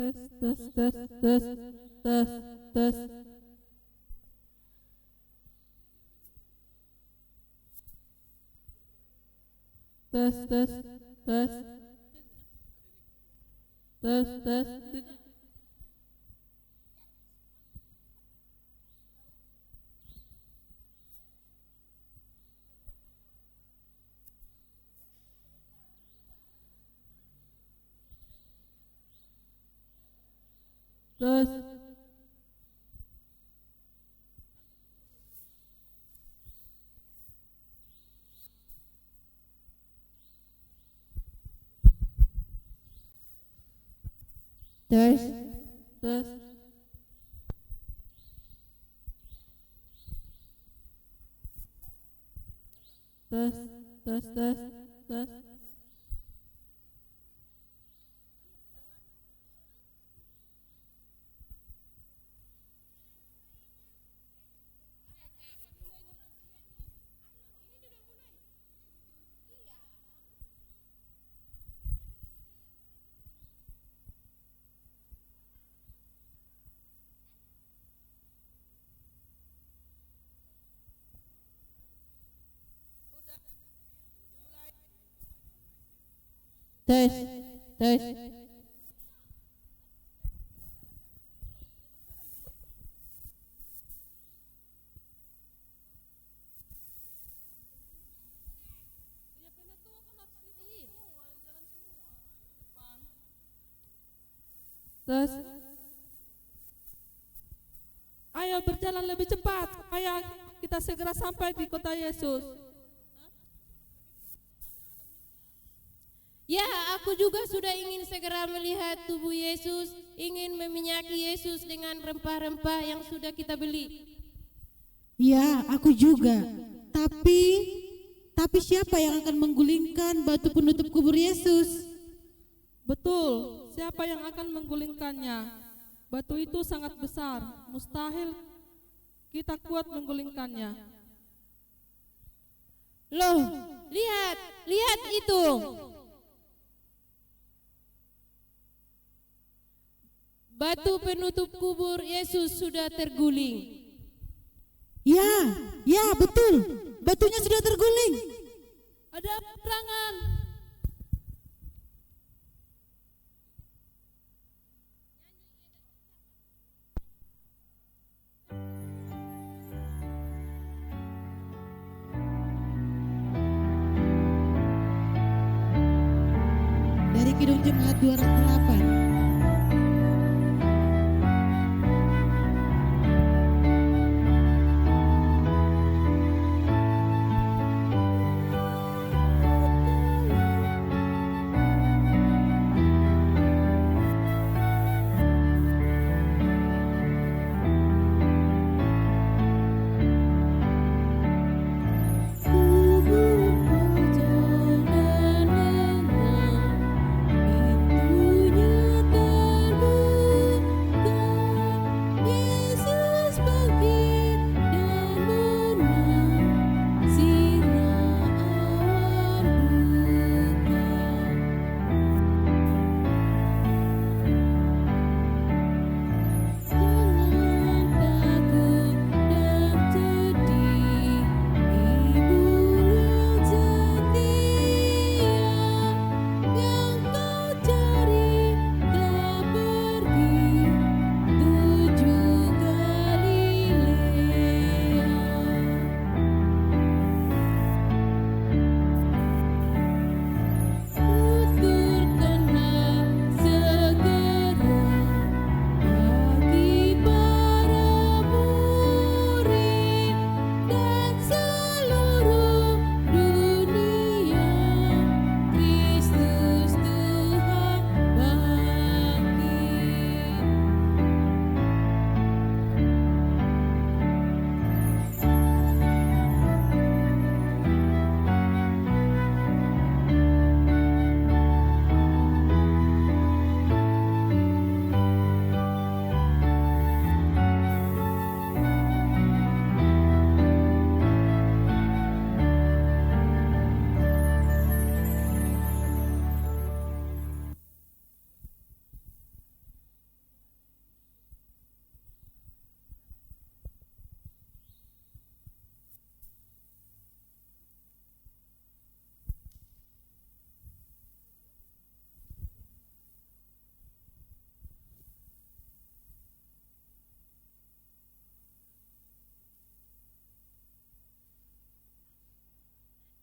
tes tes tes tes tes tes tes tes tes tes tes tes Tes, tes tes tes tes tes tes, tes. tes. Ayo berjalan lebih cepat supaya kita segera sampai di kota Yesus. Ya, aku juga sudah ingin segera melihat tubuh Yesus, ingin meminyaki Yesus dengan rempah-rempah yang sudah kita beli. Ya, aku juga. Tapi siapa yang akan menggulingkan batu penutup kubur Yesus? Betul, siapa yang akan menggulingkannya? Batu itu sangat besar, mustahil kita kuat menggulingkannya. Loh, lihat itu. Batu penutup kubur Yesus sudah terguling. Ya, betul. Batunya sudah terguling. Ada perangan. Dari Kidung Jemaat 208. Perjalanan pintunya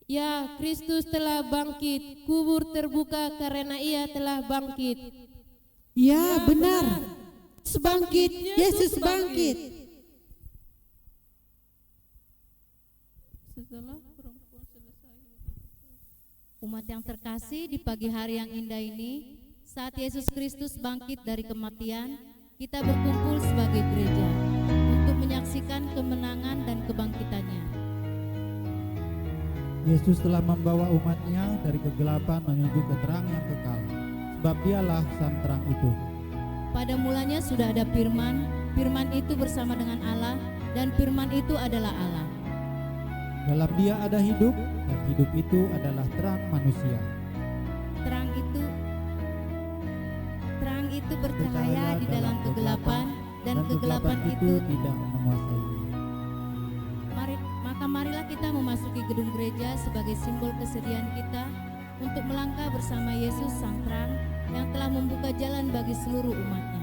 Ya, Kristus telah bangkit, kubur terbuka karena ia telah bangkit. Ya, benar. Bangkit, Yesus bangkit. Setelah perempuan selesai. Umat yang terkasih, di pagi hari yang indah ini, saat Yesus Kristus bangkit dari kematian, kita berkumpul sebagai gereja untuk menyaksikan kemenangan dan kebangkitannya. Yesus telah membawa umatnya dari kegelapan menuju ke terang yang kekal, sebab dialah sang terang itu. Pada mulanya sudah ada firman, firman itu bersama dengan Allah, dan firman itu adalah Allah. Dalam dia ada hidup, dan hidup itu adalah terang manusia. Terang itu bercahaya di dalam kegelapan, dan kegelapan itu tidak menguasainya. Marilah kita memasuki gedung gereja sebagai simbol kesediaan kita untuk melangkah bersama Yesus Sang Terang yang telah membuka jalan bagi seluruh umatnya.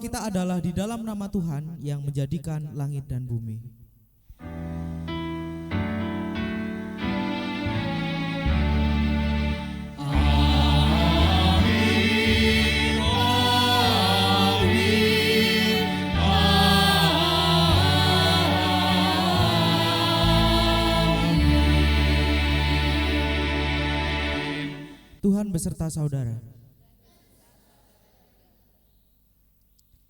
kita adalah di dalam nama Tuhan yang menjadikan langit dan bumi. Tuhan beserta saudara.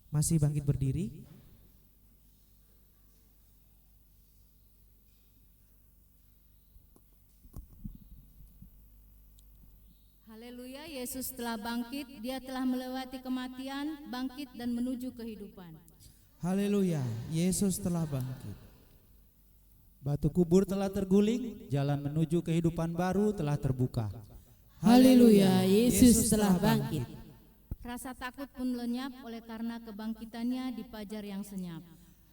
Masih bangkit berdiri. Haleluya, Yesus telah bangkit, Dia telah melewati kematian, bangkit dan menuju kehidupan. Haleluya, Yesus telah bangkit. Batu kubur telah terguling, jalan menuju kehidupan baru telah terbuka. Haleluya, Yesus telah bangkit. Rasa takut pun lenyap oleh karena kebangkitannya di fajar yang senyap.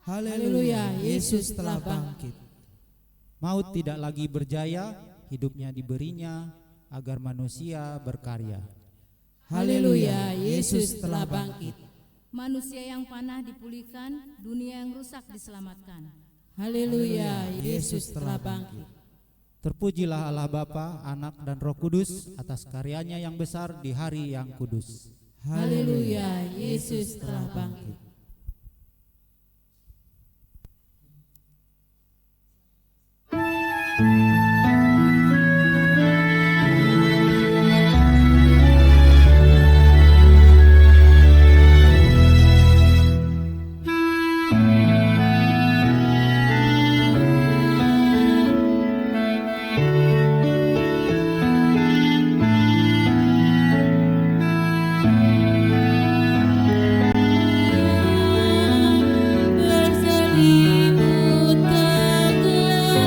Haleluya, Yesus telah bangkit. Maut tidak lagi berjaya, hidupnya diberinya agar manusia berkarya. Haleluya, Yesus telah bangkit. Manusia yang panah dipulihkan, dunia yang rusak diselamatkan. Haleluya, Yesus telah bangkit. Terpujilah Allah Bapa, Anak dan Roh Kudus atas karyanya yang besar di hari yang kudus. Haleluya, Yesus telah bangkit. Berselimut kegelapan,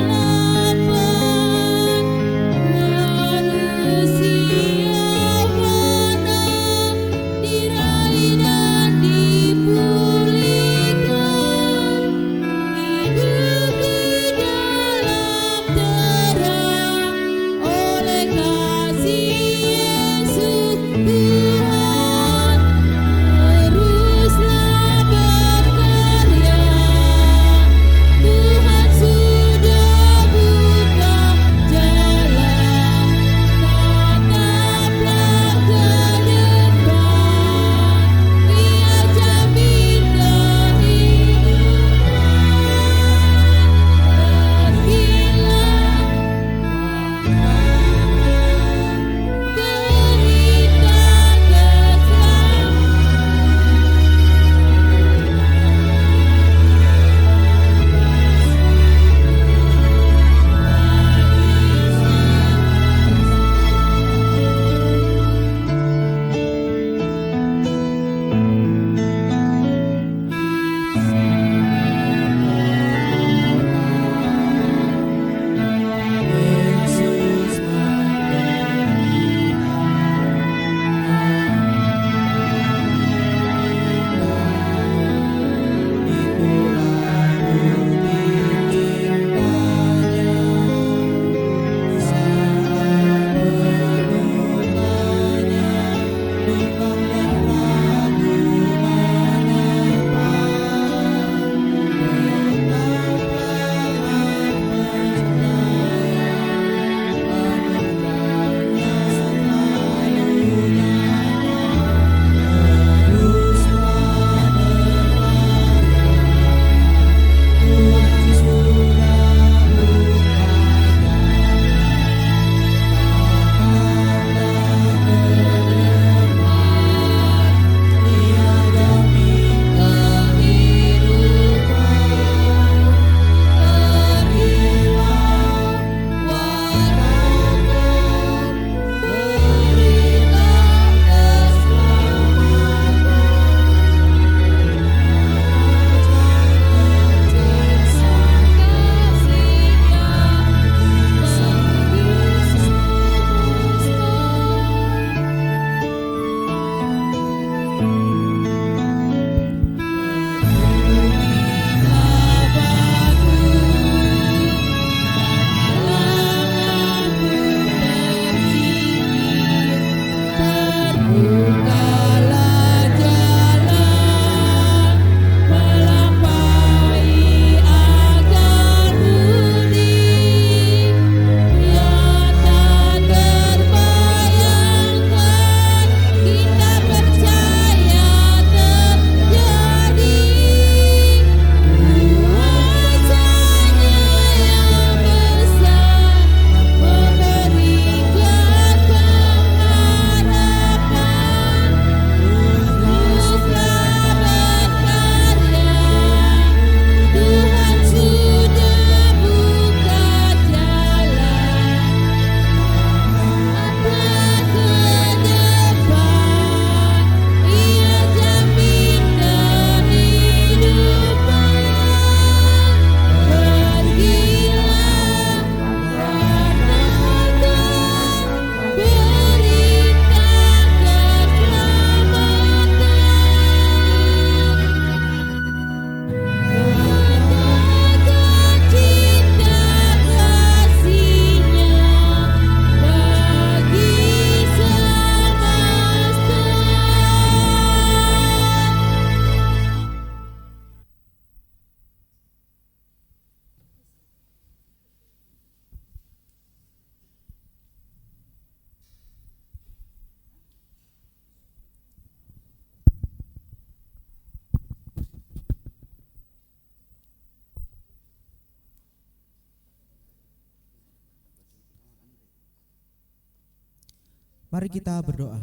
Mari kita berdoa.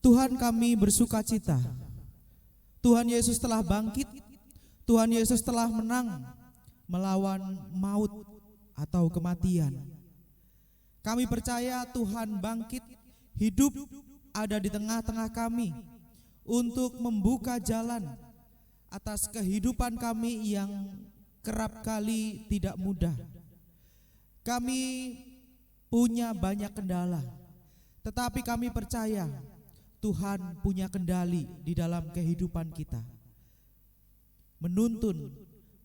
Tuhan, kami bersukacita. Tuhan Yesus telah bangkit. Tuhan Yesus telah menang melawan maut atau kematian. Kami percaya Tuhan bangkit, hidup ada di tengah-tengah kami untuk membuka jalan atas kehidupan kami yang kerap kali tidak mudah. Kami punya banyak kendala, tetapi kami percaya Tuhan punya kendali di dalam kehidupan kita, menuntun,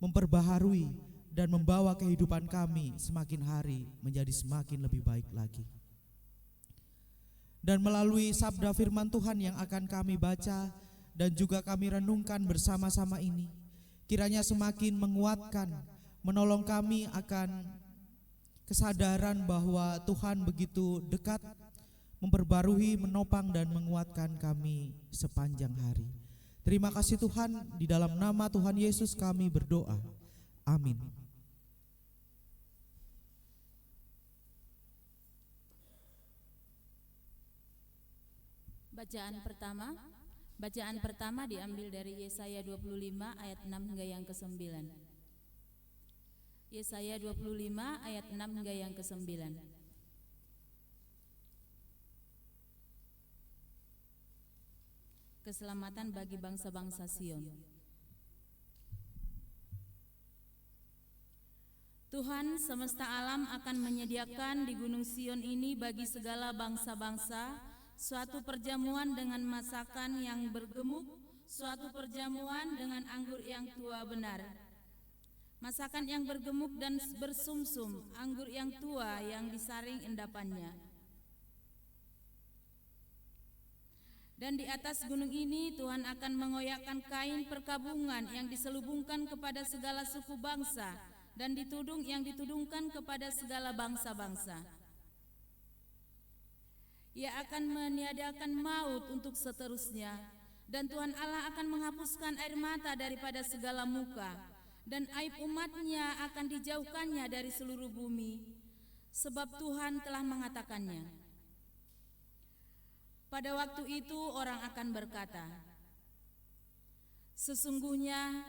memperbaharui, dan membawa kehidupan kami semakin hari menjadi semakin lebih baik lagi. Dan melalui sabda firman Tuhan yang akan kami baca dan juga kami renungkan bersama-sama ini, kiranya semakin menguatkan, menolong kami akan kesadaran bahwa Tuhan begitu dekat, memperbarui, menopang, dan menguatkan kami sepanjang hari. Terima kasih Tuhan, di dalam nama Tuhan Yesus kami berdoa. Amin. Bacaan pertama diambil dari Yesaya 25 ayat 6 hingga yang ke-9. Yesaya 25 ayat 6 hingga yang ke-9. Keselamatan bagi bangsa-bangsa Sion. Tuhan semesta alam akan menyediakan di Gunung Sion ini bagi segala bangsa-bangsa suatu perjamuan dengan masakan yang bergemuk, suatu perjamuan dengan anggur yang tua benar. Masakan yang bergemuk dan bersumsum, anggur yang tua yang disaring endapannya. Dan di atas gunung ini Tuhan akan mengoyakkan kain perkabungan yang diselubungkan kepada segala suku bangsa dan ditudung yang ditudungkan kepada segala bangsa-bangsa. Ia akan meniadakan maut untuk seterusnya, dan Tuhan Allah akan menghapuskan air mata daripada segala muka, dan aib umatnya akan dijauhkannya dari seluruh bumi, sebab Tuhan telah mengatakannya. Pada waktu itu orang akan berkata, sesungguhnya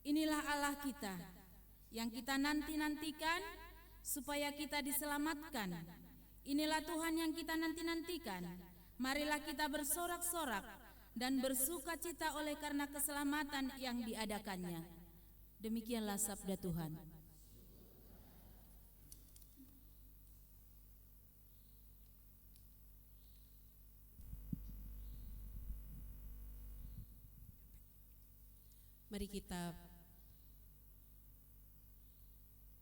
inilah Allah kita, yang kita nanti-nantikan supaya kita diselamatkan. Inilah Tuhan yang kita nanti-nantikan. Marilah kita bersorak-sorak dan bersukacita oleh karena keselamatan yang diadakannya. Demikianlah sabda Tuhan. Mari kita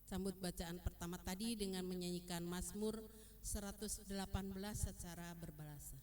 sambut bacaan pertama tadi dengan menyanyikan Mazmur 118 secara berbahasa.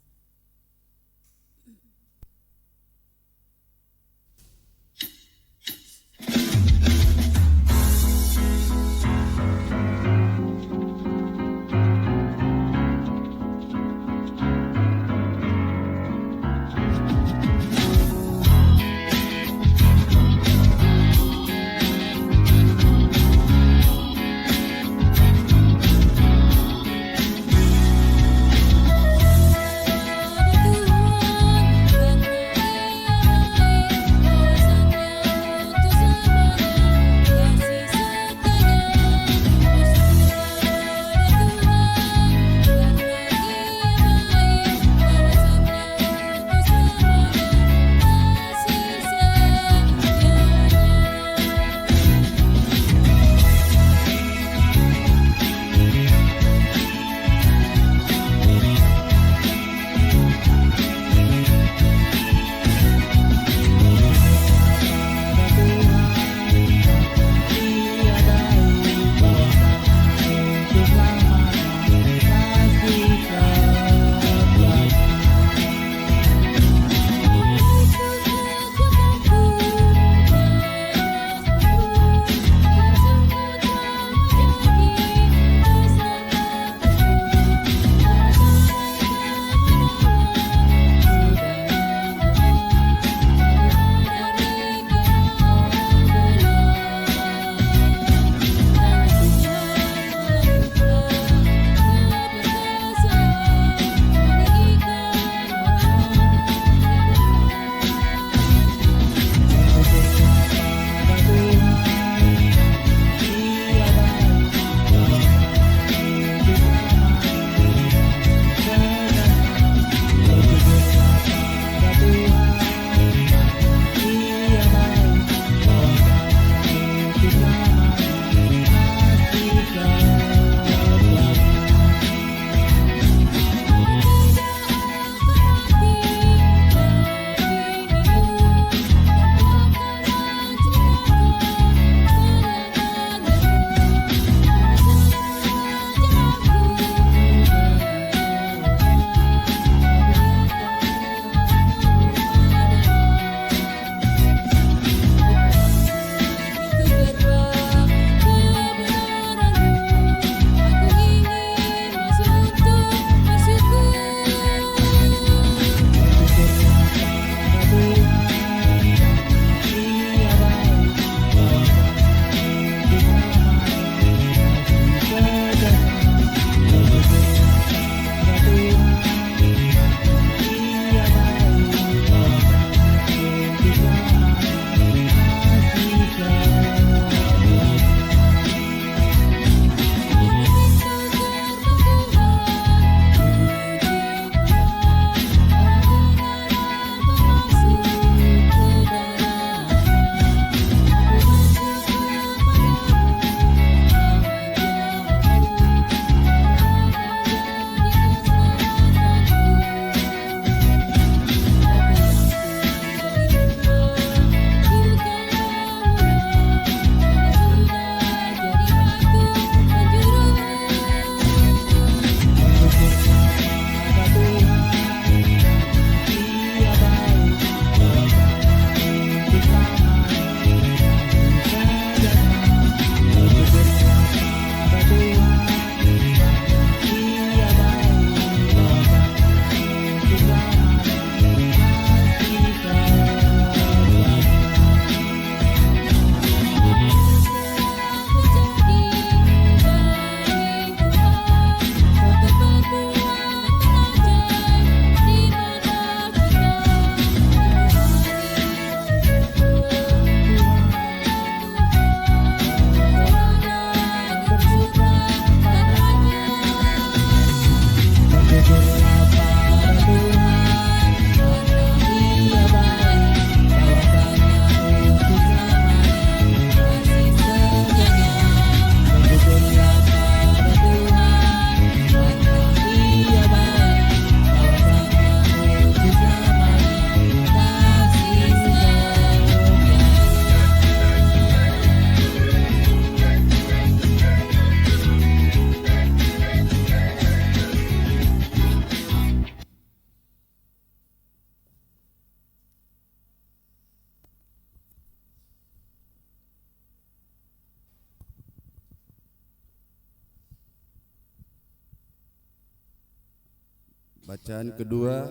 Bacaan kedua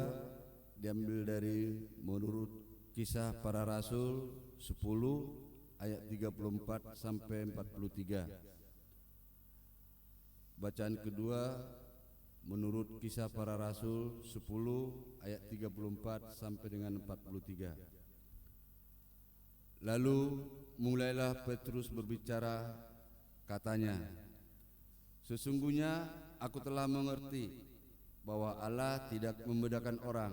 diambil dari menurut Kisah Para Rasul 10 ayat 34 sampai 43. Bacaan kedua menurut Kisah Para Rasul 10 ayat 34 sampai dengan 43. Lalu mulailah Petrus berbicara, katanya, "Sesungguhnya aku telah mengerti bahwa Allah tidak membedakan orang.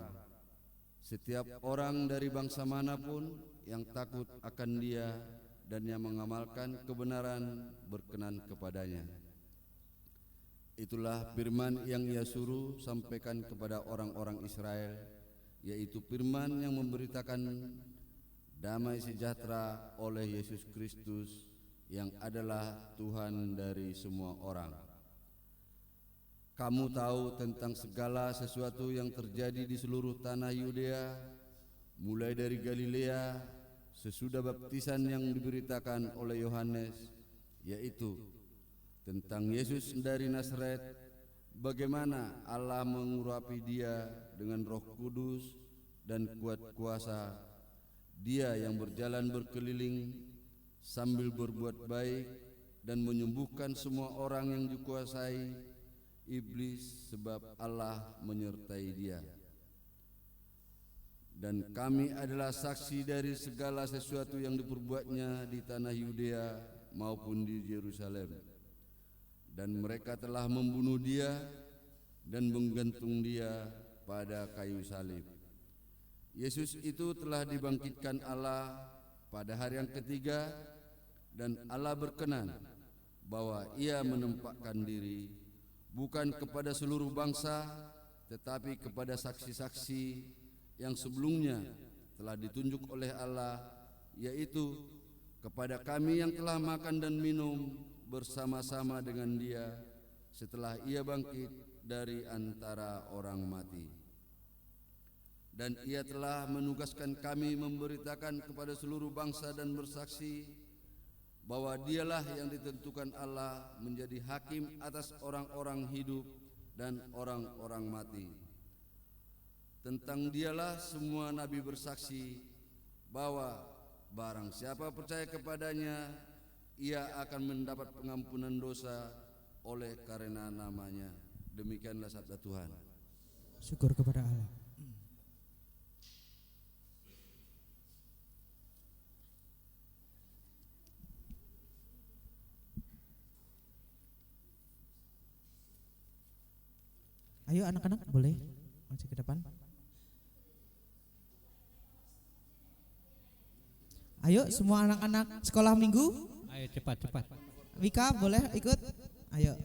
Setiap orang dari bangsa manapun yang takut akan Dia dan yang mengamalkan kebenaran berkenan kepadanya." Itulah firman yang Ia suruh sampaikan kepada orang-orang Israel, yaitu firman yang memberitakan damai sejahtera oleh Yesus Kristus yang adalah Tuhan dari semua orang. Kamu tahu tentang segala sesuatu yang terjadi di seluruh tanah Yudea, mulai dari Galilea sesudah baptisan yang diberitakan oleh Yohanes, yaitu tentang Yesus dari Nazaret, bagaimana Allah mengurapi Dia dengan Roh Kudus dan kuat kuasa. Dia yang berjalan berkeliling sambil berbuat baik dan menyembuhkan semua orang yang dikuasai iblis, sebab Allah menyertai Dia. Dan kami adalah saksi dari segala sesuatu yang diperbuatnya di tanah Yudea maupun di Yerusalem. Dan mereka telah membunuh Dia dan menggantung Dia pada kayu salib. Yesus itu telah dibangkitkan Allah pada hari yang ketiga, dan Allah berkenan bahwa Ia menempatkan diri bukan kepada seluruh bangsa, tetapi kepada saksi-saksi yang sebelumnya telah ditunjuk oleh Allah, yaitu kepada kami yang telah makan dan minum bersama-sama dengan Dia setelah Ia bangkit dari antara orang mati. Dan Ia telah menugaskan kami memberitakan kepada seluruh bangsa dan bersaksi bahwa Dialah yang ditentukan Allah menjadi hakim atas orang-orang hidup dan orang-orang mati. Tentang Dialah semua nabi bersaksi bahwa barang siapa percaya kepadanya, ia akan mendapat pengampunan dosa oleh karena namanya. Demikianlah sabda Tuhan. Syukur kepada Allah. Ayo anak-anak, boleh maju ke depan. Ayo semua anak-anak sekolah minggu. Ayo cepat. Wika boleh ikut. Ayo.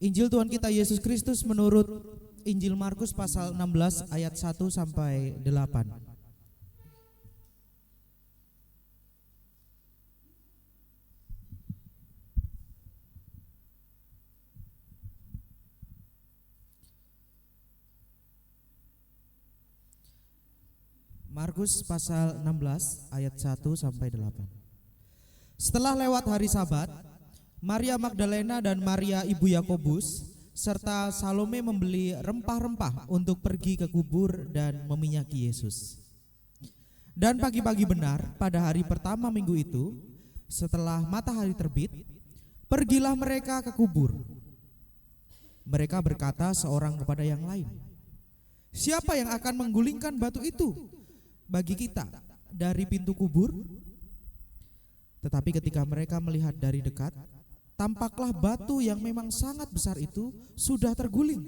Injil Tuhan kita Yesus Kristus menurut Injil Markus pasal 16 ayat 1 sampai 8. Markus pasal 16 ayat 1 sampai 8. Setelah lewat hari Sabat, Maria Magdalena dan Maria ibu Yakobus serta Salome membeli rempah-rempah untuk pergi ke kubur dan meminyaki Yesus. Dan pagi-pagi benar pada hari pertama minggu itu, setelah matahari terbit, pergilah mereka ke kubur. Mereka berkata seorang kepada yang lain, "Siapa yang akan menggulingkan batu itu bagi kita dari pintu kubur?" Tetapi ketika mereka melihat dari dekat, tampaklah batu yang memang sangat besar itu sudah terguling.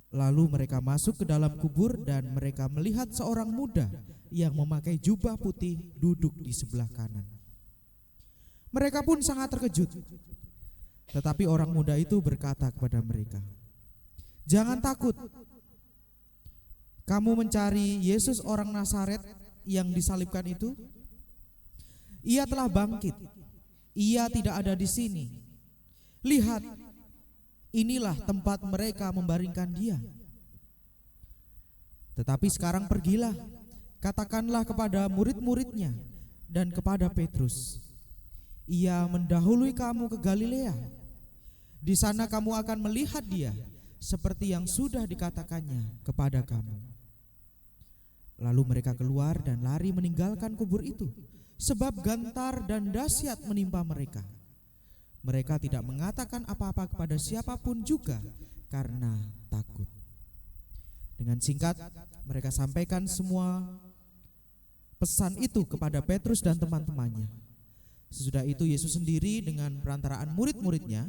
Lalu mereka masuk ke dalam kubur dan mereka melihat seorang muda yang memakai jubah putih duduk di sebelah kanan. Mereka pun sangat terkejut. Tetapi orang muda itu berkata kepada mereka, "Jangan takut. Kamu mencari Yesus orang Nazaret yang disalibkan itu? Ia telah bangkit. Ia tidak ada di sini. Lihat, inilah tempat mereka membaringkan dia. Tetapi sekarang pergilah, katakanlah kepada murid-muridnya dan kepada Petrus, ia mendahului kamu ke Galilea. Di sana kamu akan melihat dia, seperti yang sudah dikatakannya kepada kamu." Lalu mereka keluar dan lari meninggalkan kubur itu, sebab gantar dan dahsyat menimpa mereka. Mereka tidak mengatakan apa-apa kepada siapapun juga karena takut. Dengan singkat mereka sampaikan semua pesan itu kepada Petrus dan teman-temannya. Sesudah itu Yesus sendiri dengan perantaraan murid-muridnya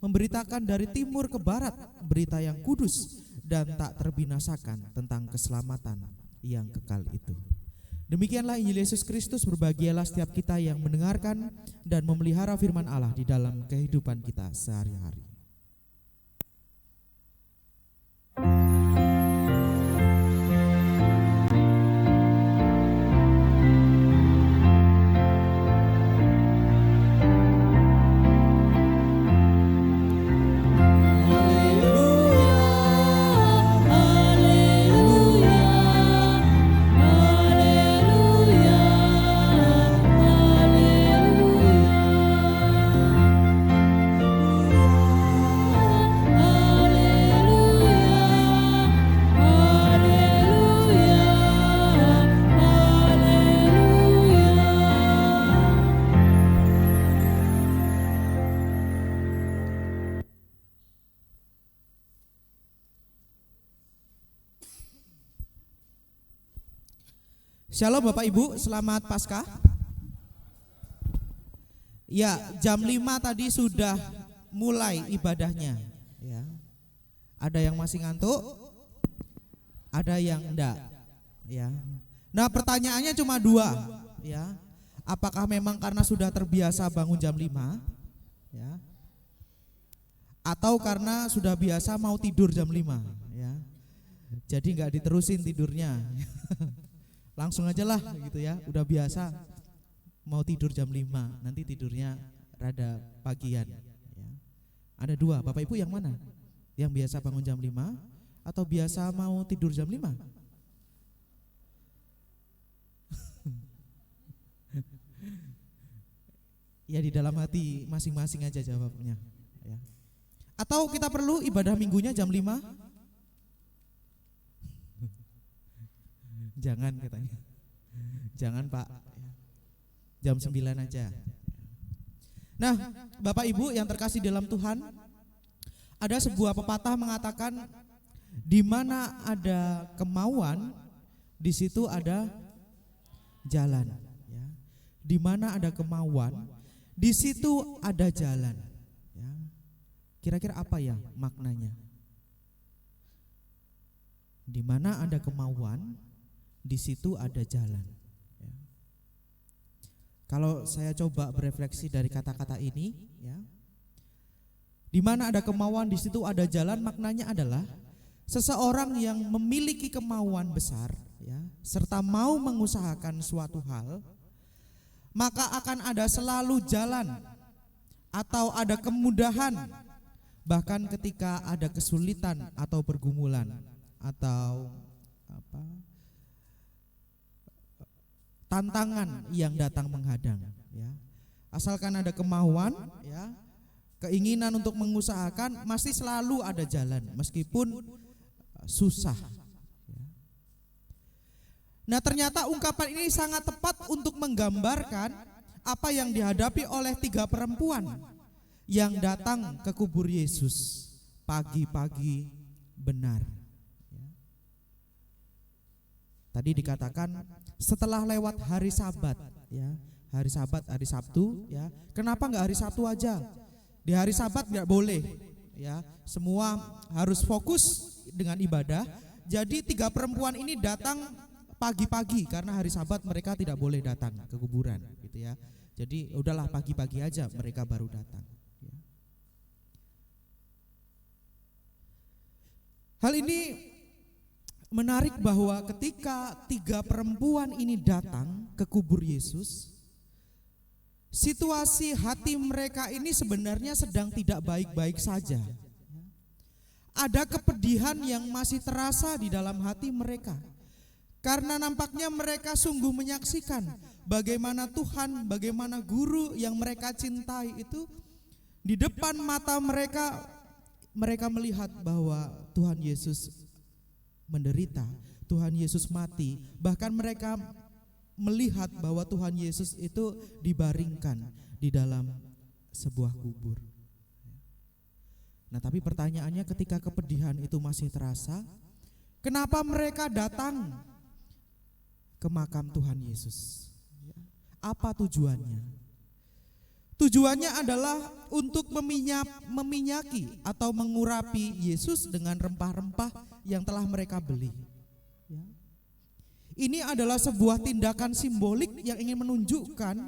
memberitakan dari timur ke barat berita yang kudus dan tak terbinasakan tentang keselamatan yang kekal itu. Demikianlah Injil Yesus Kristus. Berbahagialah setiap kita yang mendengarkan dan memelihara firman Allah di dalam kehidupan kita sehari-hari. Shalom Bapak Ibu, selamat Paskah. Ya, jam 5 tadi sudah mulai ibadahnya. Ya. Ada yang masih ngantuk, ada yang enggak. Ya. Nah, pertanyaannya cuma 2. Ya. Apakah memang karena sudah terbiasa bangun jam 5? Ya. Atau karena sudah biasa mau tidur jam 5? Ya. Jadi enggak diterusin tidurnya. Langsung aja lah gitu ya, udah biasa mau tidur jam 5, nanti tidurnya rada pagian ya. Ada 2, Bapak Ibu yang mana? Yang biasa bangun jam 5 atau biasa mau tidur jam 5? Ya di dalam hati masing-masing aja jawabnya ya. Atau kita perlu ibadah minggunya jam 5? Jangan katanya. Jangan Pak. Jam 9 aja. Nah, Bapak Ibu yang terkasih dalam Tuhan, ada sebuah pepatah mengatakan di mana ada kemauan, di situ ada jalan ya. Di mana ada kemauan, di situ ada jalan ya. Kira-kira apa ya maknanya? Di mana ada kemauan, di situ ada jalan. Ya. Kalau saya coba berefleksi dari kata-kata ini, ya, Di mana ada kemauan, di situ ada jalan. Maknanya adalah seseorang yang memiliki kemauan besar, ya, serta mau mengusahakan suatu hal, maka akan ada selalu jalan atau ada kemudahan, bahkan ketika ada kesulitan atau pergumulan atau tantangan yang datang menghadang, ya. Asalkan ada kemauan, ya, keinginan untuk mengusahakan, masih selalu ada jalan meskipun susah. Nah, ternyata ungkapan ini sangat tepat untuk menggambarkan apa yang dihadapi oleh 3 perempuan yang datang ke kubur Yesus pagi-pagi benar. Tadi dikatakan setelah lewat hari Sabat, ya, hari Sabat, hari Sabtu, ya. Kenapa nggak hari Sabtu aja? Di hari Sabat nggak boleh, ya. Semua harus fokus dengan ibadah. Jadi 3 perempuan ini datang pagi-pagi karena hari Sabat mereka tidak boleh datang ke kuburan, gitu ya. Jadi udahlah pagi-pagi aja mereka baru datang. Ya. Hal ini menarik bahwa ketika 3 perempuan ini datang ke kubur Yesus, situasi hati mereka ini sebenarnya sedang tidak baik-baik saja. Ada kepedihan yang masih terasa di dalam hati mereka. Karena nampaknya mereka sungguh menyaksikan bagaimana Tuhan, bagaimana guru yang mereka cintai itu di depan mata mereka, mereka melihat bahwa Tuhan Yesus menderita, Tuhan Yesus mati, bahkan mereka melihat bahwa Tuhan Yesus itu dibaringkan di dalam sebuah kubur. Nah, tapi pertanyaannya ketika kepedihan itu masih terasa, kenapa mereka datang ke makam Tuhan Yesus? Apa tujuannya? Tujuannya adalah untuk meminyaki atau mengurapi Yesus dengan rempah-rempah yang telah mereka beli. Ini adalah sebuah tindakan simbolik yang ingin menunjukkan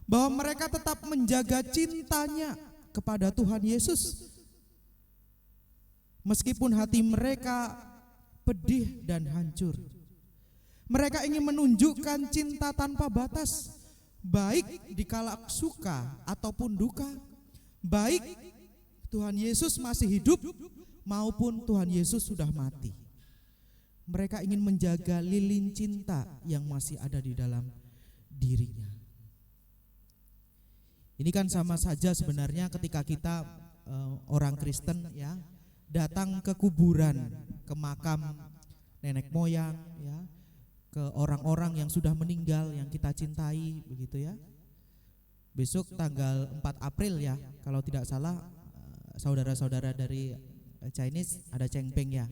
bahwa mereka tetap menjaga cintanya kepada Tuhan Yesus. Meskipun hati mereka pedih dan hancur. Mereka ingin menunjukkan cinta tanpa batas, baik di kala suka ataupun duka, baik Tuhan Yesus masih hidup maupun Tuhan Yesus sudah mati. Mereka ingin menjaga lilin cinta yang masih ada di dalam dirinya. Ini kan sama saja sebenarnya ketika kita orang Kristen, ya, datang ke kuburan, ke makam nenek moyang, ya, ke orang-orang yang sudah meninggal yang kita cintai, begitu ya. Besok tanggal 4 April ya, kalau tidak salah saudara-saudara dari Chinese ada cengpeng ya,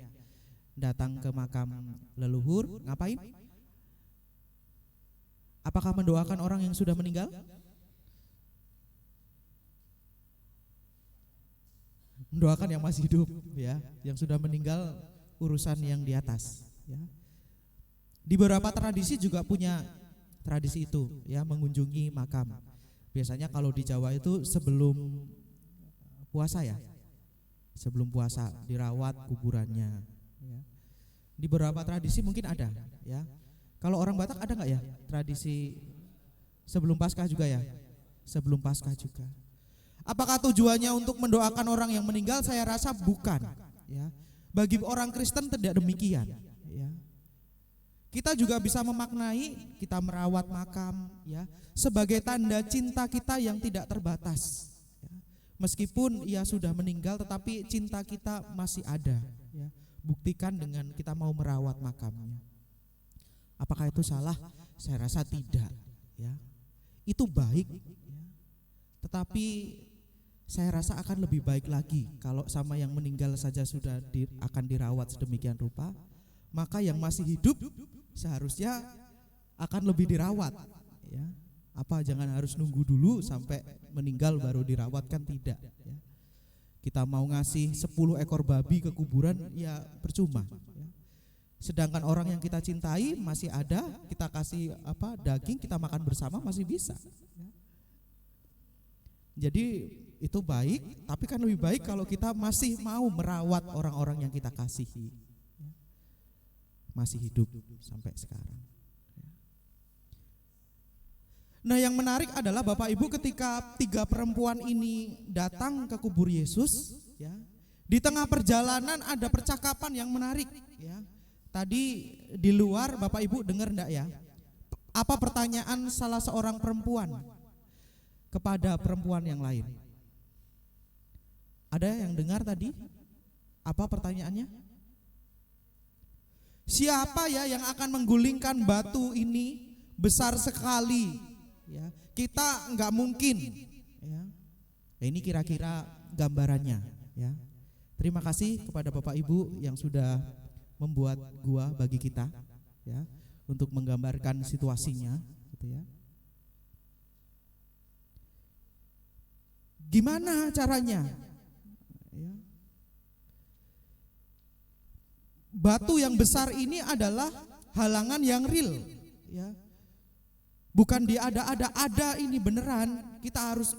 datang ke makam leluhur, ngapain? Apakah mendoakan orang yang sudah meninggal? Mendoakan yang masih hidup, ya, yang sudah meninggal urusan yang di atas, ya. Di beberapa tradisi juga punya tradisi itu, ya, mengunjungi makam. Biasanya kalau di Jawa itu sebelum puasa ya, sebelum puasa dirawat kuburannya. Ya. Di beberapa tradisi mungkin ada, ya. Kalau orang Batak ada nggak ya tradisi sebelum Paskah juga ya? Sebelum Paskah juga. Apakah tujuannya untuk mendoakan orang yang meninggal? Saya rasa bukan. Ya. Bagi orang Kristen tidak demikian. Ya. Kita juga bisa memaknai kita merawat makam, ya, sebagai tanda cinta kita yang tidak terbatas. Ya. Meskipun ia sudah meninggal, tetapi cinta kita masih ada. Ya. Buktikan dengan kita mau merawat makamnya. Apakah itu salah? Saya rasa tidak. Ya. Itu baik. Ya. Tetapi saya rasa akan lebih baik lagi kalau sama yang meninggal saja sudah akan dirawat sedemikian rupa, maka yang masih hidup seharusnya akan lebih dirawat, ya. Apa jangan harus nunggu dulu sampai meninggal baru dirawat, kan tidak, ya. Kita mau ngasih 10 ekor babi ke kuburan ya percuma, ya. Sedangkan orang yang kita cintai masih ada, kita kasih daging, kita makan bersama masih bisa, ya. Jadi itu baik, tapi kan lebih baik kalau kita masih mau merawat orang-orang yang kita kasihi, masih hidup sampai sekarang. Nah, yang menarik adalah Bapak Ibu, ketika 3 perempuan ini datang ke kubur Yesus, ya, di tengah perjalanan ada percakapan yang menarik, ya. Tadi di luar Bapak Ibu dengar enggak ya? Apa pertanyaan salah seorang perempuan kepada perempuan yang lain? Ada yang dengar tadi? Apa pertanyaannya? Siapa ya yang akan menggulingkan batu ini besar sekali? Ya, kita nggak mungkin. Ya. Ini kira-kira gambarannya. Ya. Terima kasih kepada Bapak Ibu yang sudah membuat gua bagi kita, ya, untuk menggambarkan situasinya, gitu ya. Gimana caranya? Ya. Batu yang besar ini adalah halangan yang real, ya. Bukan diada-ada, ada ini beneran. Kita harus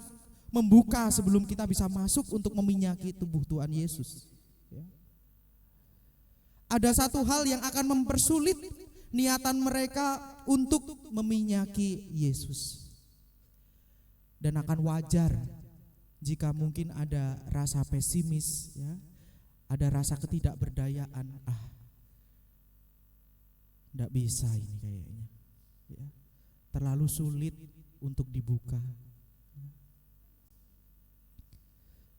membuka sebelum kita bisa masuk untuk meminyaki tubuh Tuhan Yesus. Ya. Ada satu hal yang akan mempersulit niatan mereka untuk meminyaki Yesus. Dan akan wajar jika mungkin ada rasa pesimis, ya, ada rasa ketidakberdayaan. Enggak bisa ini kayaknya, ya, terlalu sulit untuk dibuka.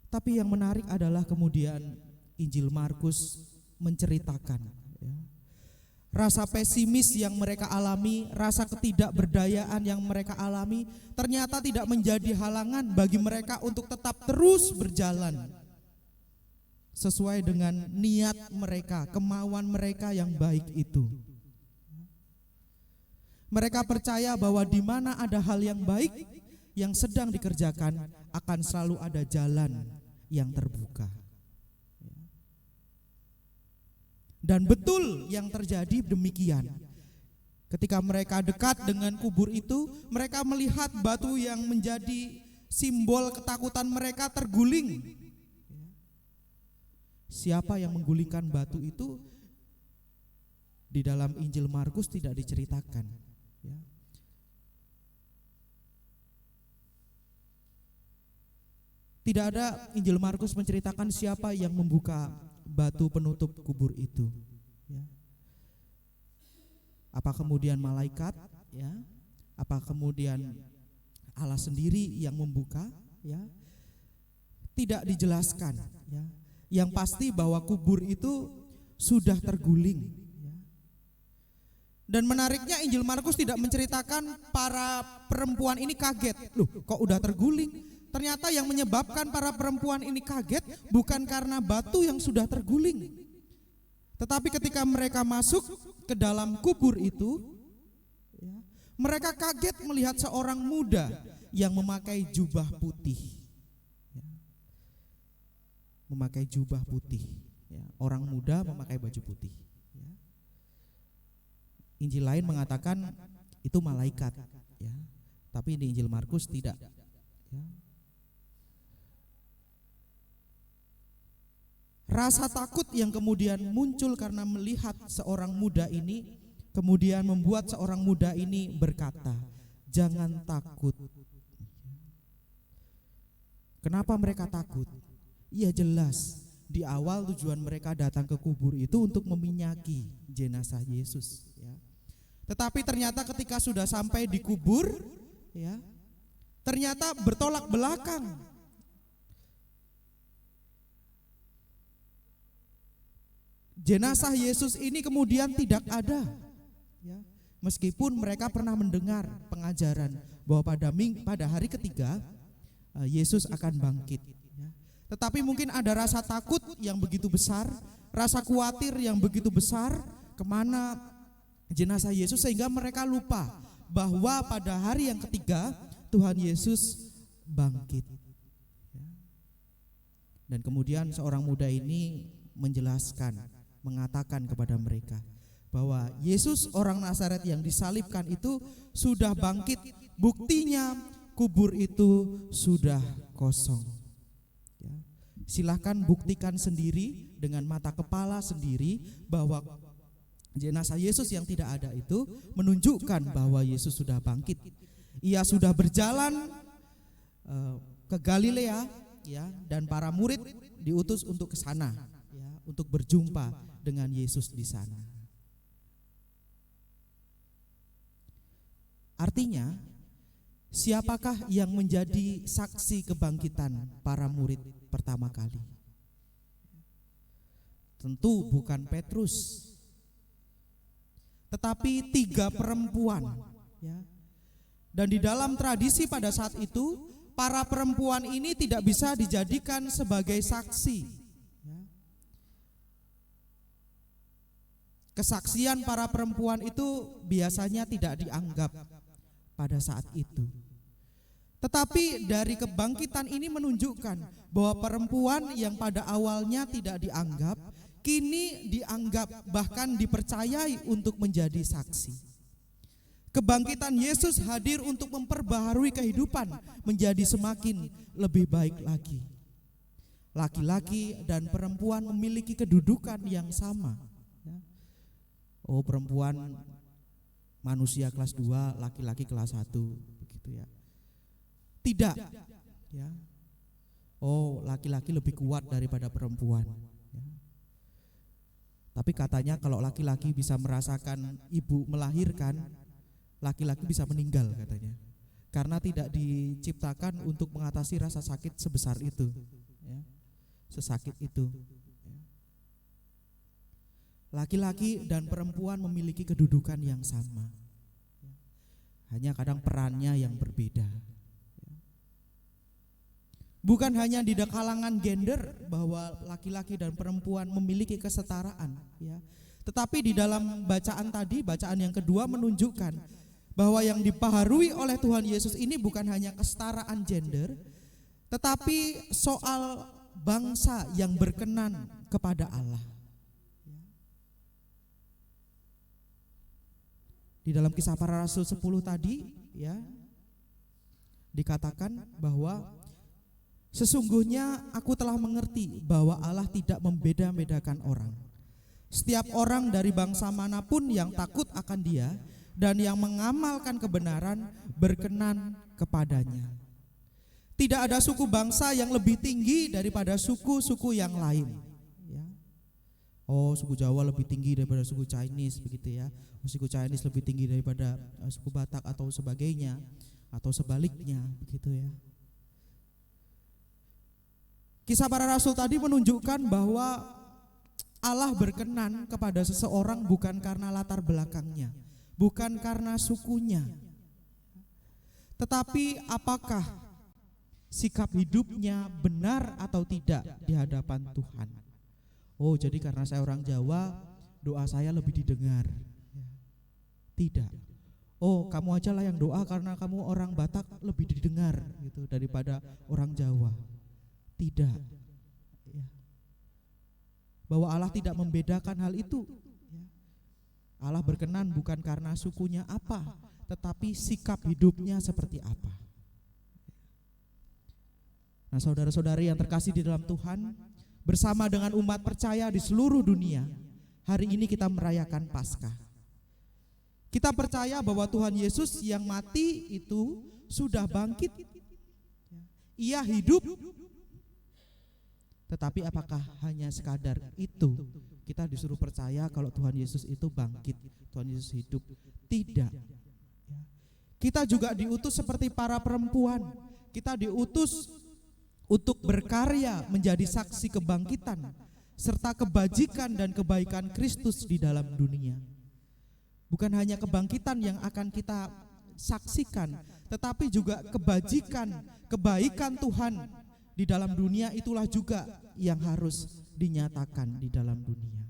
Tapi yang menarik adalah kemudian Injil Markus menceritakan, ya, rasa pesimis yang mereka alami, rasa ketidakberdayaan yang mereka alami ternyata tidak menjadi halangan bagi mereka untuk tetap terus berjalan sesuai dengan niat mereka, kemauan mereka yang baik itu. Mereka percaya bahwa di mana ada hal yang baik yang sedang dikerjakan, akan selalu ada jalan yang terbuka. Dan betul yang terjadi demikian. Ketika mereka dekat dengan kubur itu, mereka melihat batu yang menjadi simbol ketakutan mereka terguling. Siapa yang menggulingkan batu itu? Di dalam Injil Markus tidak diceritakan, ya. Tidak ada Injil Markus menceritakan siapa yang membuka batu penutup kubur itu, ya. Apa kemudian malaikat, ya? Apa kemudian Allah sendiri yang membuka, ya? Tidak dijelaskan, ya. Yang pasti bahwa kubur itu sudah terguling, ya. Dan menariknya Injil Markus tidak menceritakan para perempuan ini kaget. Loh, kok udah terguling? Ternyata yang menyebabkan para perempuan ini kaget bukan karena batu yang sudah terguling, tetapi ketika mereka masuk ke dalam kubur itu, ya, mereka kaget melihat seorang muda yang memakai jubah putih, ya. Memakai jubah putih, ya. Orang muda memakai baju putih, ya. Injil lain mengatakan itu malaikat, ya. Tapi di Injil Markus tidak, ya. Rasa takut yang kemudian muncul karena melihat seorang muda ini kemudian membuat seorang muda ini berkata, "Jangan takut." Kenapa mereka takut? Ya jelas, di awal tujuan mereka datang ke kubur itu untuk meminyaki jenazah Yesus, ya. Tetapi ternyata ketika sudah sampai di kubur, ya, ternyata bertolak belakang. Jenazah Yesus ini kemudian tidak ada, ya. Meskipun mereka pernah mendengar pengajaran bahwa pada hari ketiga Yesus akan bangkit, ya. Tetapi mungkin ada rasa takut yang begitu besar, rasa khawatir yang begitu besar kemana jenazah Yesus, sehingga mereka lupa bahwa pada hari yang ketiga Tuhan Yesus bangkit, ya. Dan kemudian seorang muda ini menjelaskan, mengatakan kepada mereka bahwa Yesus orang Nazaret yang disalibkan itu sudah bangkit. Buktinya kubur itu sudah kosong, Silahkan buktikan sendiri dengan mata kepala sendiri bahwa jenazah Yesus yang tidak ada itu menunjukkan bahwa Yesus sudah bangkit. Ia sudah berjalan ke Galilea, ya, dan para murid diutus untuk ke sana, ya, untuk berjumpa dengan Yesus di sana. Artinya, siapakah yang menjadi saksi kebangkitan para murid pertama kali? Tentu bukan Petrus, tetapi 3 perempuan, ya. Dan di dalam tradisi pada saat itu, para perempuan ini tidak bisa dijadikan sebagai saksi, ya. Kesaksian para perempuan itu biasanya tidak dianggap pada saat itu. Tetapi dari kebangkitan ini menunjukkan bahwa perempuan yang pada awalnya tidak dianggap, kini dianggap, bahkan dipercayai untuk menjadi saksi. Kebangkitan Yesus hadir untuk memperbaharui kehidupan menjadi semakin lebih baik lagi. Laki-laki dan perempuan memiliki kedudukan yang sama. Oh, perempuan manusia kelas 2, laki-laki kelas 1, begitu ya. Tidak, ya. Oh, laki-laki lebih kuat daripada perempuan, ya. Tapi katanya kalau laki-laki bisa merasakan ibu melahirkan, laki-laki bisa meninggal katanya. Karena tidak diciptakan untuk mengatasi rasa sakit sebesar itu, ya. Sesakit itu. Laki-laki dan perempuan memiliki kedudukan yang sama, hanya kadang perannya yang berbeda. Bukan hanya di kalangan gender bahwa laki-laki dan perempuan memiliki kesetaraan, ya. Tetapi di dalam bacaan tadi, bacaan yang kedua menunjukkan bahwa yang dipaharui oleh Tuhan Yesus ini bukan hanya kesetaraan gender, tetapi soal bangsa yang berkenan kepada Allah. Di dalam Kisah Para Rasul 10 tadi, ya, dikatakan bahwa sesungguhnya aku telah mengerti bahwa Allah tidak membeda-bedakan orang. Setiap orang dari bangsa manapun yang takut akan Dia dan yang mengamalkan kebenaran berkenan kepadanya. Tidak ada suku bangsa yang lebih tinggi daripada suku-suku yang lain. Oh, suku Jawa lebih tinggi daripada suku Chinese, begitu ya. Suku Chinese lebih tinggi daripada suku Batak atau sebagainya, atau sebaliknya, begitu ya. Kisah Para Rasul tadi menunjukkan bahwa Allah berkenan kepada seseorang bukan karena latar belakangnya, bukan karena sukunya, tetapi apakah sikap hidupnya benar atau tidak di hadapan Tuhan. Oh, jadi karena saya orang Jawa, doa saya lebih didengar. Tidak. Oh, kamu aja lah yang doa karena kamu orang Batak lebih didengar gitu daripada orang Jawa. Tidak. Bahwa Allah tidak membedakan hal itu. Allah berkenan bukan karena sukunya apa, tetapi sikap hidupnya seperti apa. Nah, saudara-saudari yang terkasih di dalam Tuhan, bersama dengan umat percaya di seluruh dunia, hari ini kita merayakan Paskah. Kita percaya bahwa Tuhan Yesus yang mati itu sudah bangkit. Ia hidup. Tetapi apakah hanya sekadar itu? Kita disuruh percaya kalau Tuhan Yesus itu bangkit, Tuhan Yesus hidup. Tidak. Kita juga diutus seperti para perempuan. Kita diutus untuk berkarya menjadi saksi kebangkitan serta kebajikan dan kebaikan Kristus di dalam dunia. Bukan hanya kebangkitan yang akan kita saksikan, tetapi juga kebajikan, kebaikan Tuhan di dalam dunia itulah juga yang harus dinyatakan di dalam dunia.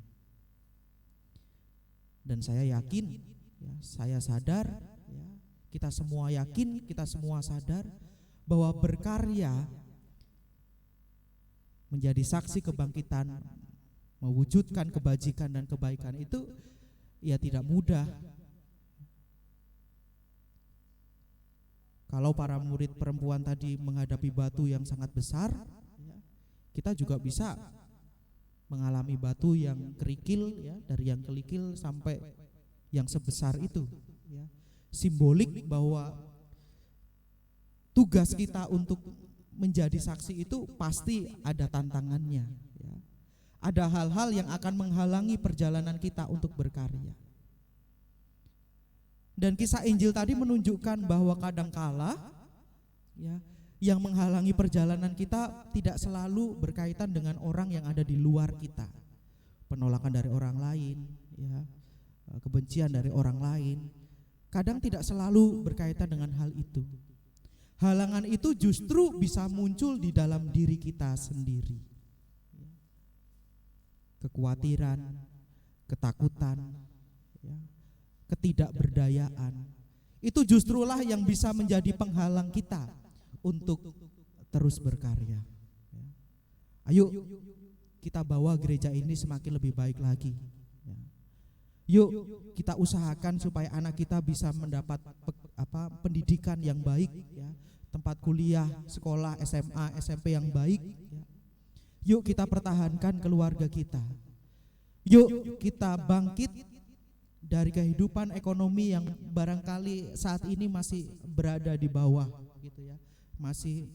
Dan saya yakin, ya, saya sadar, ya, kita semua yakin, kita semua sadar bahwa berkarya menjadi saksi kebangkitan, mewujudkan kebajikan dan kebaikan itu ya tidak mudah. Kalau para murid perempuan tadi menghadapi batu yang sangat besar, kita juga bisa mengalami batu yang kerikil, ya, dari yang kerikil sampai yang sebesar itu, ya. Simbolik bahwa tugas kita untuk menjadi saksi itu pasti ada tantangannya, ya. Ada hal-hal yang akan menghalangi perjalanan kita untuk berkarya. Dan kisah Injil tadi menunjukkan bahwa kadangkala, ya, yang menghalangi perjalanan kita tidak selalu berkaitan dengan orang yang ada di luar kita. Penolakan dari orang lain, ya, kebencian dari orang lain, kadang tidak selalu berkaitan dengan hal itu. Halangan itu justru bisa muncul di dalam diri kita sendiri. Kekhawatiran, ketakutan, ya, ketidakberdayaan, itu justrulah yang bisa menjadi penghalang kita untuk terus berkarya. Ayo kita bawa gereja ini semakin lebih baik lagi. Yuk kita usahakan supaya anak kita bisa mendapat pendidikan yang baik, ya, tempat kuliah, sekolah, SMA, SMP yang baik, ya. Yuk kita pertahankan keluarga kita. Yuk kita bangkit dari kehidupan ekonomi yang barangkali saat ini masih berada di bawah, gitu ya, masih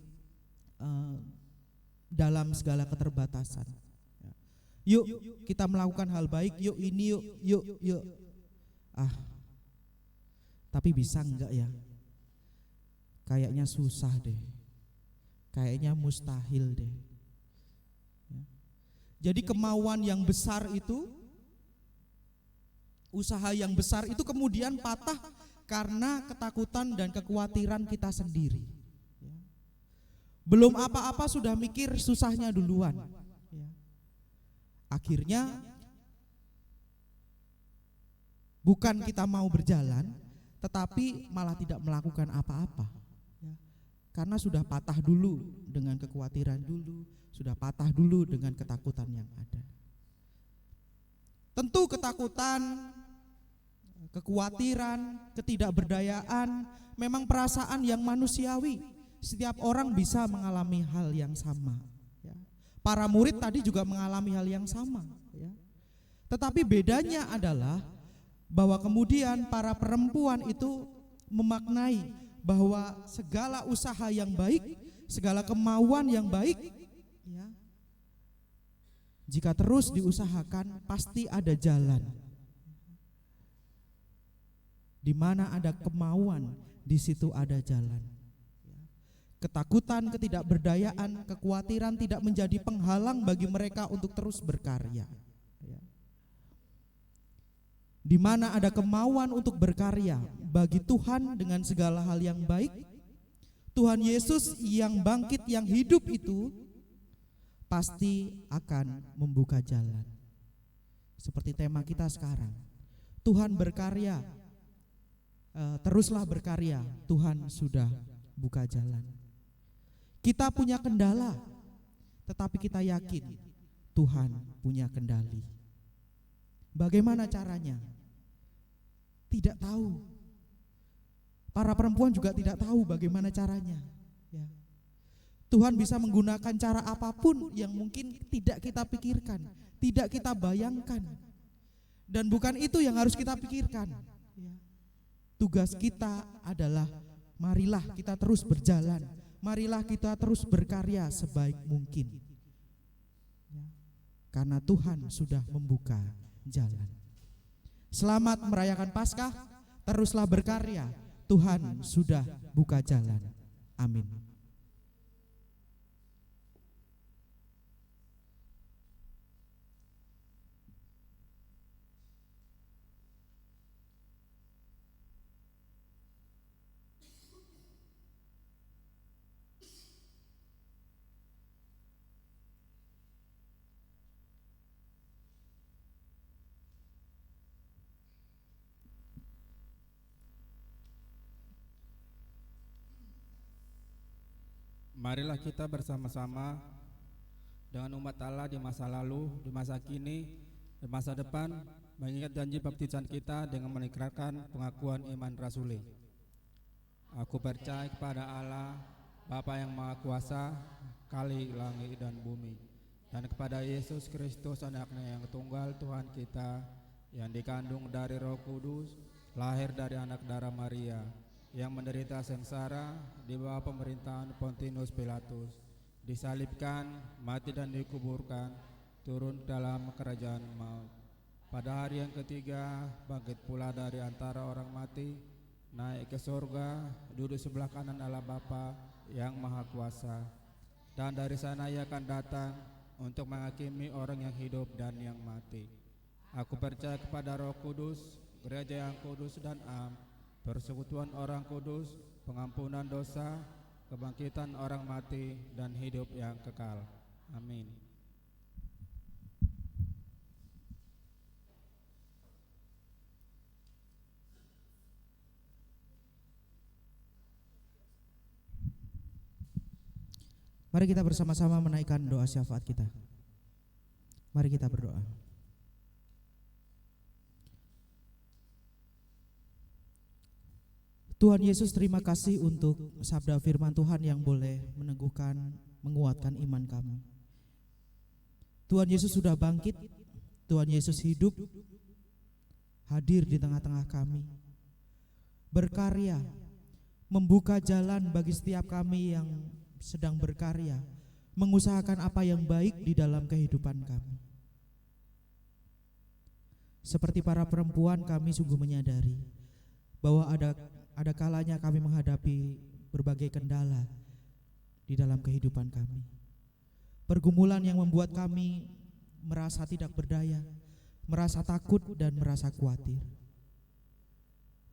dalam segala keterbatasan. Yuk kita melakukan hal baik, yuk ini, yuk. Tapi bisa enggak ya? Kayaknya susah deh, kayaknya mustahil deh. Jadi kemauan yang besar itu, usaha yang besar itu kemudian patah karena ketakutan dan kekhawatiran kita sendiri. Belum apa-apa sudah mikir susahnya duluan. Akhirnya bukan kita mau berjalan, tetapi malah tidak melakukan apa-apa. Karena sudah patah dulu dengan kekhawatiran dulu, sudah patah dulu dengan ketakutan yang ada. Tentu ketakutan, kekhawatiran, ketidakberdayaan memang perasaan yang manusiawi. Setiap orang bisa mengalami hal yang sama. Para murid tadi juga mengalami hal yang sama, ya. Tetapi bedanya adalah bahwa kemudian para perempuan itu memaknai bahwa segala usaha yang baik, segala kemauan yang baik, ya, jika terus diusahakan pasti ada jalan. Di mana ada kemauan, di situ ada jalan. Ketakutan, ketidakberdayaan, kekhawatiran tidak menjadi penghalang bagi mereka untuk terus berkarya. Di mana ada kemauan untuk berkarya bagi Tuhan dengan segala hal yang baik, Tuhan Yesus yang bangkit, yang hidup itu pasti akan membuka jalan. Seperti tema kita sekarang, Tuhan berkarya, teruslah berkarya, Tuhan sudah buka jalan. Kita punya kendala, tetapi kita yakin Tuhan punya kendali. Bagaimana caranya? Tidak tahu. Para perempuan juga tidak tahu bagaimana caranya, ya. Tuhan bisa menggunakan cara apapun yang mungkin tidak kita pikirkan, tidak kita bayangkan. Dan bukan itu yang harus kita pikirkan, ya. Tugas kita adalah marilah kita terus berjalan, marilah kita terus berkarya sebaik mungkin, karena Tuhan sudah membuka jalan. Selamat merayakan Paskah, teruslah berkarya, Tuhan sudah buka jalan. Amin. Marilah kita bersama-sama dengan umat Allah di masa lalu, di masa kini, di masa depan, mengingat janji baptisan kita dengan mengikrarkan pengakuan iman rasuli. Aku percaya kepada Allah, Bapa yang Maha Kuasa, kali langit dan bumi, dan kepada Yesus Kristus anaknya yang tunggal Tuhan kita, yang dikandung dari Roh Kudus, lahir dari anak darah Maria, yang menderita sengsara di bawah pemerintahan Pontius Pilatus, disalibkan, mati dan dikuburkan, turun dalam kerajaan maut. Pada hari yang ketiga bangkit pula dari antara orang mati, naik ke surga, duduk sebelah kanan Allah Bapa yang Maha Kuasa, dan dari sana Ia akan datang untuk menghakimi orang yang hidup dan yang mati. Aku percaya kepada Roh Kudus, gereja yang kudus dan am, persekutuan orang kudus, pengampunan dosa, kebangkitan orang mati, dan hidup yang kekal. Amin. Mari kita bersama-sama menaikkan doa syafaat kita. Mari kita berdoa. Tuhan Yesus, terima kasih untuk sabda firman Tuhan yang boleh meneguhkan, menguatkan iman kami. Tuhan Yesus sudah bangkit, Tuhan Yesus hidup, hadir di tengah-tengah kami, berkarya, membuka jalan bagi setiap kami yang sedang berkarya, mengusahakan apa yang baik di dalam kehidupan kami. Seperti para perempuan, kami sungguh menyadari bahwa ada kalanya kami menghadapi berbagai kendala di dalam kehidupan kami. Pergumulan yang membuat kami merasa tidak berdaya, merasa takut dan merasa khawatir.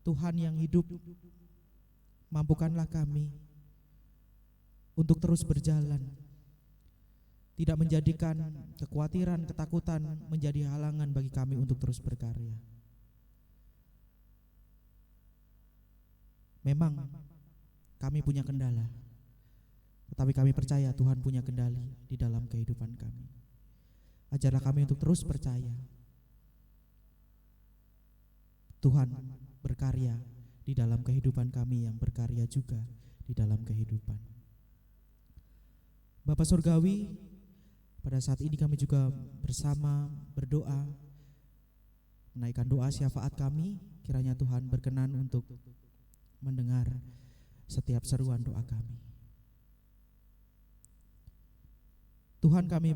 Tuhan yang hidup, mampukanlah kami untuk terus berjalan, tidak menjadikan kekhawatiran, ketakutan menjadi halangan bagi kami untuk terus berkarya. Memang kami punya kendala, tetapi kami percaya Tuhan punya kendali di dalam kehidupan kami. Ajarlah kami untuk terus percaya Tuhan berkarya di dalam kehidupan kami, yang berkarya juga di dalam kehidupan. Bapa Surgawi, pada saat ini kami juga bersama berdoa, menaikkan doa syafaat kami. Kiranya Tuhan berkenan untuk mendengar setiap seruan doa kami. Tuhan, kami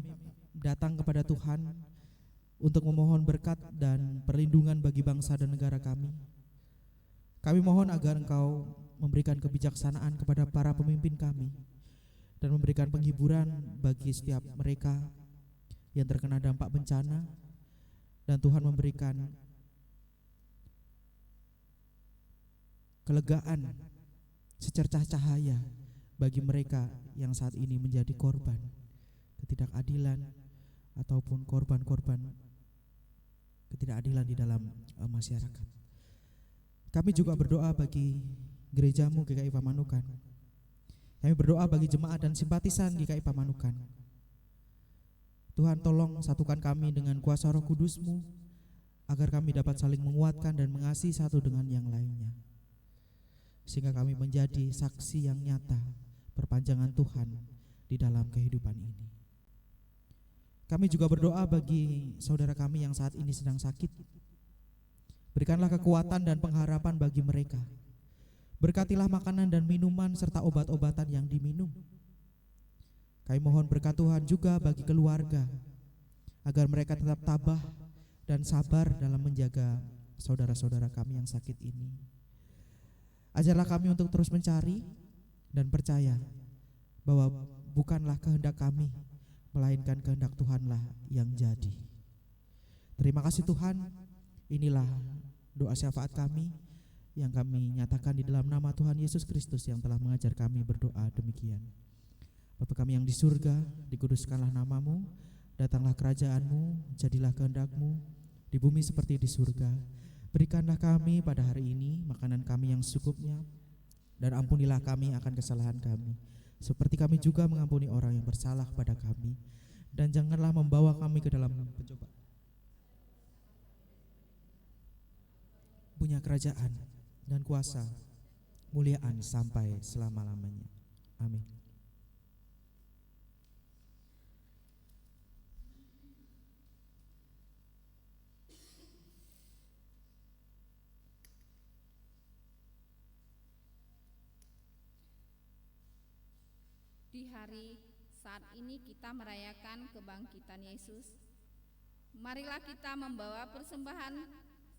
datang kepada Tuhan untuk memohon berkat dan perlindungan bagi bangsa dan negara kami. Kami mohon agar Engkau memberikan kebijaksanaan kepada para pemimpin kami, dan memberikan penghiburan bagi setiap mereka yang terkena dampak bencana, dan Tuhan memberikan kelegaan secercah cahaya bagi mereka yang saat ini menjadi korban ketidakadilan ataupun korban-korban ketidakadilan di dalam masyarakat. Kami juga berdoa bagi gerejamu GKI Pamanukan. Kami berdoa bagi jemaat dan simpatisan GKI Pamanukan. Tuhan, tolong satukan kami dengan kuasa Roh Kudus-Mu, agar kami dapat saling menguatkan dan mengasihi satu dengan yang lainnya, sehingga kami menjadi saksi yang nyata perpanjangan Tuhan di dalam kehidupan ini. Kami juga berdoa bagi saudara kami yang saat ini sedang sakit. Berikanlah kekuatan dan pengharapan bagi mereka. Berkatilah makanan dan minuman serta obat-obatan yang diminum. Kami mohon berkat Tuhan juga bagi keluarga, agar mereka tetap tabah dan sabar dalam menjaga saudara-saudara kami yang sakit ini. Ajarlah kami untuk terus mencari dan percaya bahwa bukanlah kehendak kami, melainkan kehendak Tuhanlah yang jadi. Terima kasih Tuhan, inilah doa syafaat kami yang kami nyatakan di dalam nama Tuhan Yesus Kristus yang telah mengajar kami berdoa demikian. Bapa kami yang di surga, dikuduskanlah namamu, datanglah kerajaanmu, jadilah kehendak-Mu di bumi seperti di surga. Berikanlah kami pada hari ini makanan kami yang secukupnya, dan ampunilah kami akan kesalahan kami, seperti kami juga mengampuni orang yang bersalah kepada kami, dan janganlah membawa kami ke dalam pencobaan. Punya kerajaan dan kuasa, muliaan sampai selama-lamanya. Amin. Di hari saat ini kita merayakan kebangkitan Yesus. Marilah kita membawa persembahan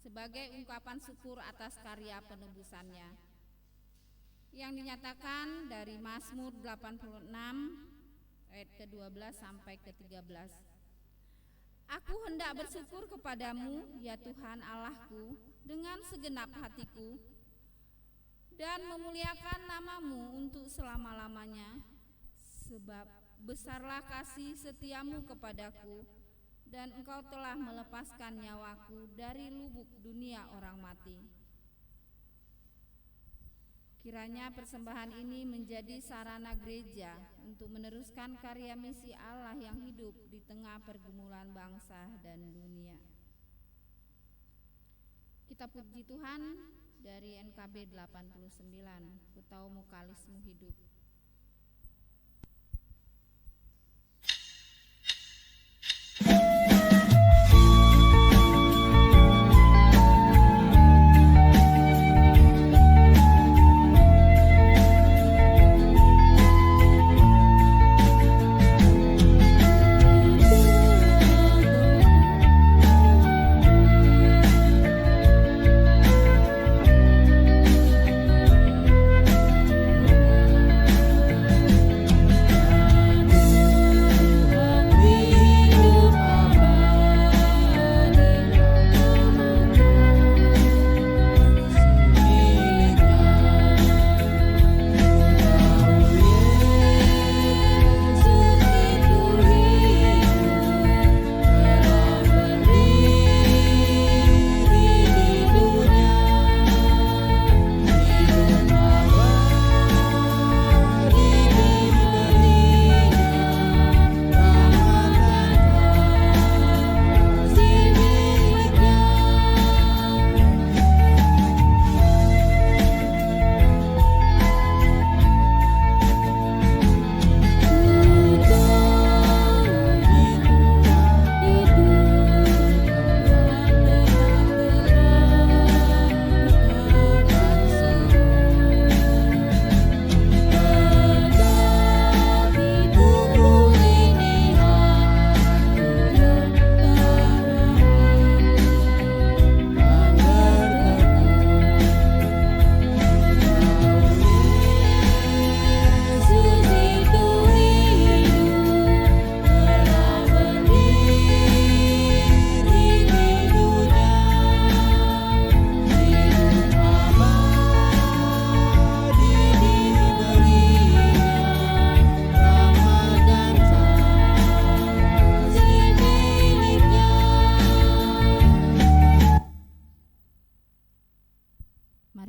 sebagai ungkapan syukur atas karya penebusannya yang dinyatakan dari Mazmur 86 ayat ke-12 sampai ke-13. Aku hendak bersyukur kepadamu, ya Tuhan Allahku, dengan segenap hatiku, dan memuliakan namamu untuk selama-lamanya, sebab besarlah kasih setiamu kepadaku, dan engkau telah melepaskan nyawaku dari lubuk dunia orang mati. Kiranya persembahan ini menjadi sarana gereja untuk meneruskan karya misi Allah yang hidup di tengah pergumulan bangsa dan dunia. Kita puji Tuhan dari NKB 89, Ku Tahu Mukalismu Hidup.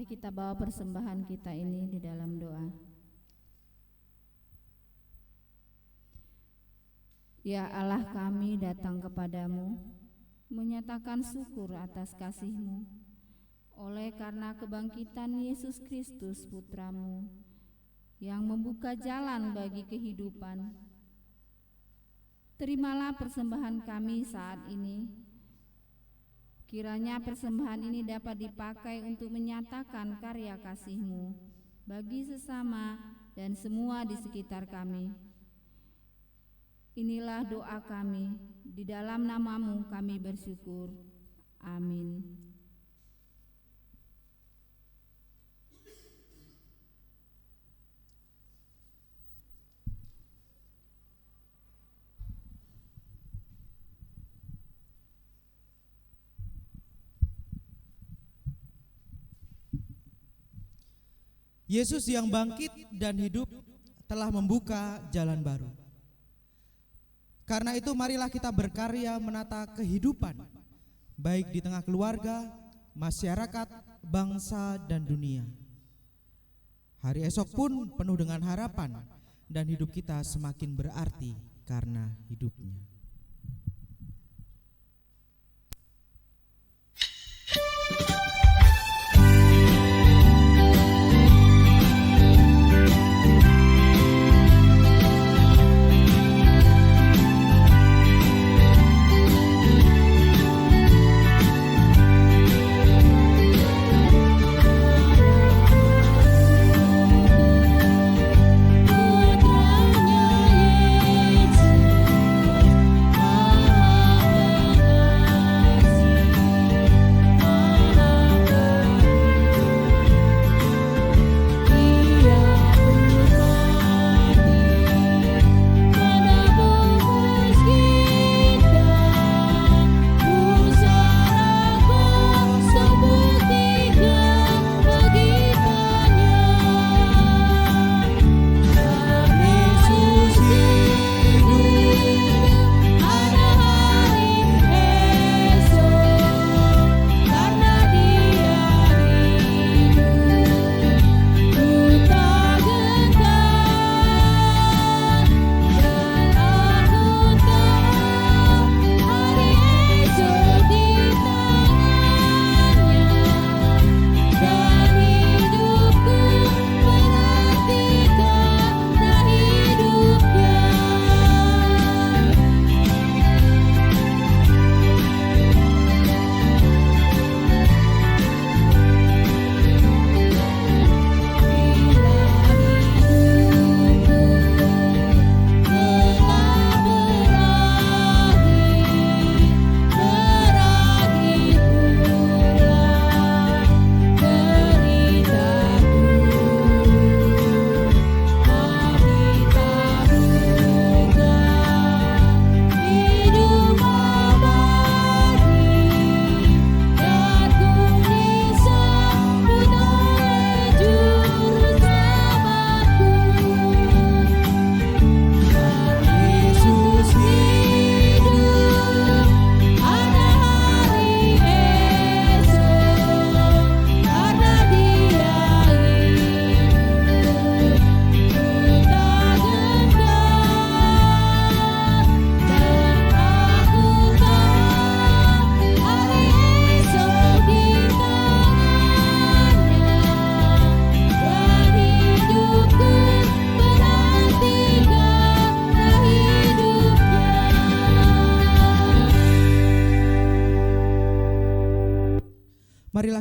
Kita bawa persembahan kita ini di dalam doa. Ya Allah, kami datang kepadamu menyatakan syukur atas kasih-Mu oleh karena kebangkitan Yesus Kristus Putra-Mu yang membuka jalan bagi kehidupan. Terimalah persembahan kami saat ini. Kiranya persembahan ini dapat dipakai untuk menyatakan karya kasih-Mu bagi sesama dan semua di sekitar kami. Inilah doa kami, di dalam nama-Mu kami bersyukur. Amin. Yesus yang bangkit dan hidup telah membuka jalan baru. Karena itu marilah kita berkarya menata kehidupan, baik di tengah keluarga, masyarakat, bangsa, dan dunia. Hari esok pun penuh dengan harapan dan hidup kita semakin berarti karena hidupnya. Putra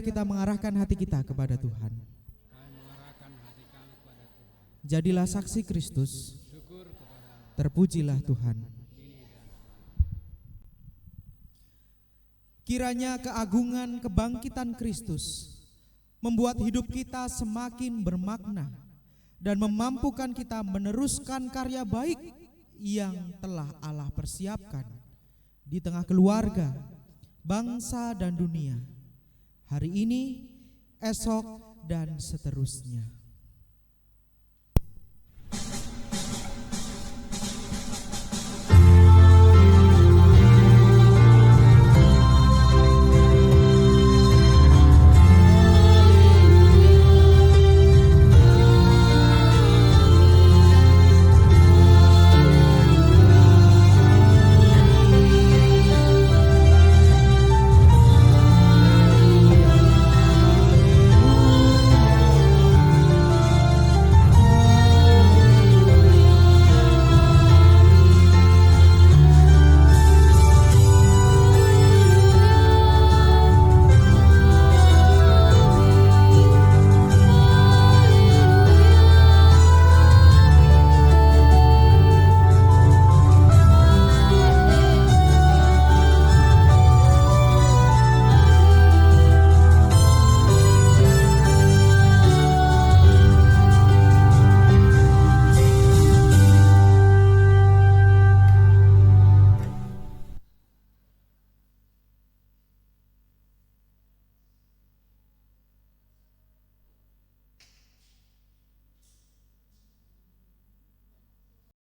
kita mengarahkan hati kita kepada Tuhan. Jadilah saksi Kristus. Terpujilah Tuhan. Kiranya keagungan kebangkitan Kristus membuat hidup kita semakin bermakna dan memampukan kita meneruskan karya baik yang telah Allah persiapkan di tengah keluarga, bangsa dan dunia, hari ini, esok, dan seterusnya.